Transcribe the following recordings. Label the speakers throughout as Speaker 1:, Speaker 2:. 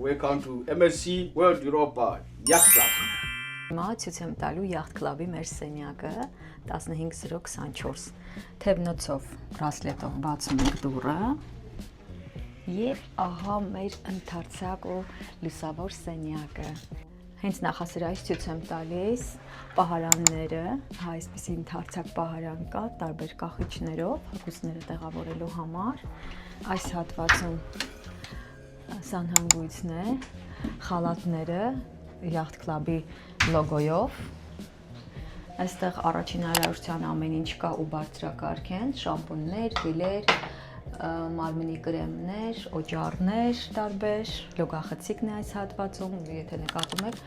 Speaker 1: welcome to MSC World Europa Yacht Club.
Speaker 2: Հիմա ցույց եմ տալու Yacht Club-ի մեր սենյակը 15:24 թևնոցով բրասլետով բացում ենք դուռը եւ ահա մեր ընդարձակ ու լուսավոր սենյակը։ Հենց նախասրահից ցույց եմ տալիս պահարանները, այսպիսի ընդարձակ պահարան կա տարբեր կախիչներով, հագուստները տեղավորելու համար։ Այս հատվածում սանհանգույցն է, խալաթները Yacht Club-ի լոգոյով։ Այստեղ առաջին հարարության ամեն ինչ կա ու բարձրակարգ են, շամպուններ, գելեր, մարմնի կրեմներ, օճառներ տարբեր, լոգախցիկն է այս հատվածում, եթե նկատում եք,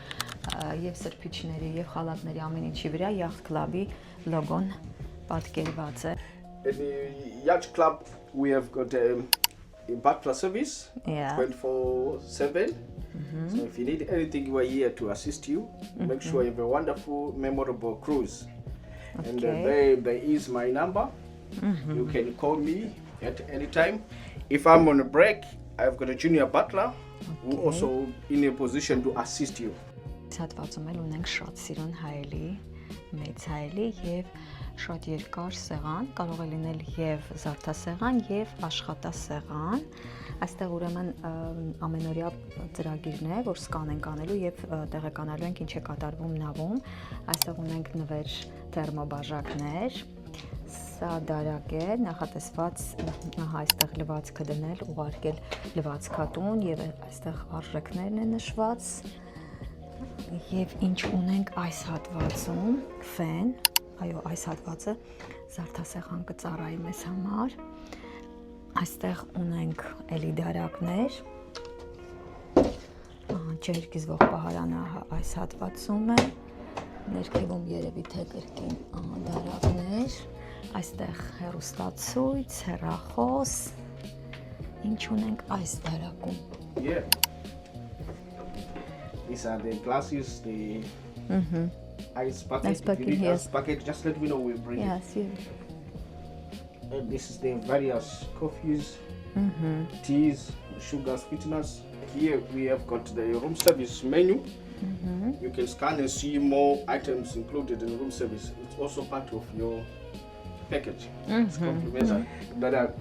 Speaker 2: եւ սրբիչների եւ խալաթների ամեն ինչի վրա Yacht Club-ի լոգոն պատկերված է։
Speaker 1: In the Yacht Club we have got a butler service 24/7. So if you need anything, we're here to assist you. Make sure you have a wonderful, memorable cruise. And there is my number. You can call me at any time. If I'm on a break, I've got a junior butler who also in a position to assist you.
Speaker 2: Հատվածում էլ ունենք շատ սիրուն հայելի, մեծ հայելի եւ շատ երկար սեղան, կարող է լինել եւ զարդասեղան եւ աշխատասեղան։ Այստեղ ուրեմն ամենօրյա ծրագիրն է, որ սկան ենք անելու եւ տեղեկանալու ենք ինչ է կատարվում նավում։ Այստեղ ունենք նվեր թերմոբաժակներ, սա դարակ է, նախատեսված այստեղ լվացքը դնել, ուղարկել լվացքատուն եւ այստեղ արժեքներն են նշված։ Եվ ինչ ունենք այս հատվածում, ֆեն, այո, այս հատվածը զարդասեղան կծառայի մեզ համար։ Այստեղ ունենք էլի դարակներ, ջերկիզվող պահարանը այս հատվածում է, ներքևում երևի թե կրկին դարակներ, այստեղ հեռուստացույց, հեռախոս, ինչ ունենք այս դարակում։
Speaker 1: These are the glasses, the ice bucket.
Speaker 2: Ice bucket,
Speaker 1: if you need
Speaker 2: yes.
Speaker 1: ice bucket, just let me know, we'll bring
Speaker 2: Yes,
Speaker 1: it. And this is the various coffees, teas, sugars, sweeteners. Here we have got the room service menu. You can scan and see more items included in the room service. It's also part of your package. It's complimentary. That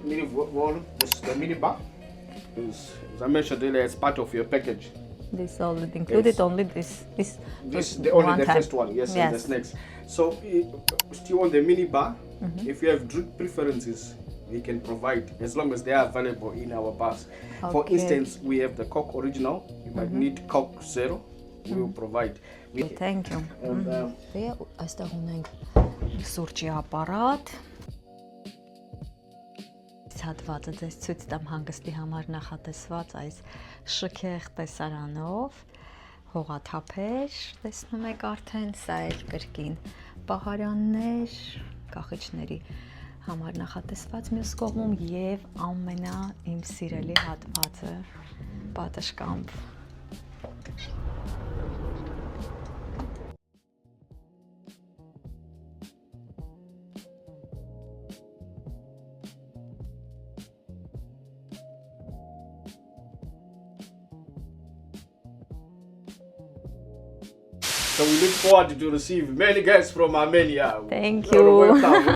Speaker 1: mini wall, this is the mini bar. As I mentioned earlier, it's part of your package.
Speaker 2: This all included,
Speaker 1: Yes.
Speaker 2: only this
Speaker 1: Only the
Speaker 2: time.
Speaker 1: first one, yes, and the snacks. So still on the mini bar, if you have drink preferences, we can provide as long as they are available in our bars. For instance, we have the Coke Original. You might need Coke Zero. We will provide.
Speaker 2: Thank you.
Speaker 1: And,
Speaker 2: Այստեղ ունենք սուրճի ապարատ։ Հատվածը ձեզ ցույց տամ հանգստի համար նախատեսված այս շքեղ տեսարանով, հողաթափեր, տեսնում եք արդեն, սա էլ կրկին պահարաններ, կախիչների համար նախատեսված մյուս կողմում եւ իմ սիրելի հատվածը պատշգամբ։
Speaker 1: So we look forward to receive many guests from Armenia.
Speaker 2: Thank
Speaker 1: You're
Speaker 2: you.
Speaker 1: welcome.